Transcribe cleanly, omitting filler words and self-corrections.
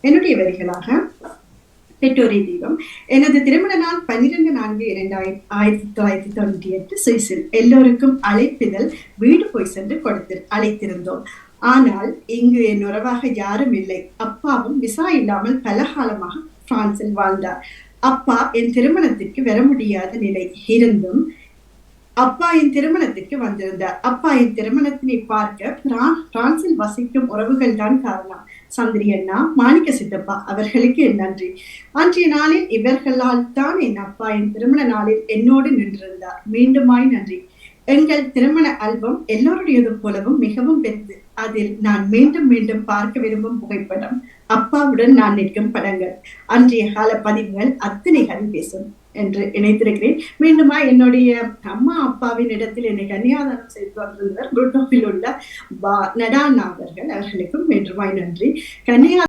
என்னுடைய வரிகளாக பெற்றோரை தெய்வம். எனது திருமண நாள் 12/4/1998 சுவிஸில். எல்லோருக்கும் அழைப்பிதழ் வீடு போய் சென்று அழைத்திருந்தோம். ஆனால் இங்கு என் உறவாக யாரும் இல்லை. அப்பாவும் விசா இல்லாமல் பல காலமாக பிரான்சில் வாழ்ந்தார். அப்பா என் திருமணத்திற்கு வர முடியாத நிலை இருந்தும் அப்பா என் திருமணத்திற்கு வந்திருந்தார். அப்பா என் திருமணத்தினை பார்க்க பிரான்சில் வசிக்கும் உறவுகள் தான் காரணம். சந்திரி அண்ணா, மாணிக்க சித்தப்பா அவர்களுக்கு என் நன்றி. அன்றைய நாளில் இவர்களால் தான் என் அப்பா என் திருமண நாளில் என்னோடு நின்றிருந்தார். மீண்டுமாய் நன்றி. எங்கள் திருமண ஆல்பம் எல்லோருடையதும் போலவும் மிகவும் பெரிது. அதில் நான் மீண்டும் மீண்டும் பார்க்க விரும்பும் புகைப்படம் அப்பாவுடன் நான் நிற்கும் படங்கள். அன்றைய கால பதிவுகள் அத்தனைகள் பேசும் என்று இணைத்திருக்கிறேன். மீண்டுமா என்னுடைய அம்மா அப்பாவின் இடத்தில் என்னை கன்னியாதானம் செய்து வந்திருந்தவர் குருட்டோப்பில் உள்ள நடானா அவர்களுக்கும் மீண்டுமாய் நன்றி. கன்னியா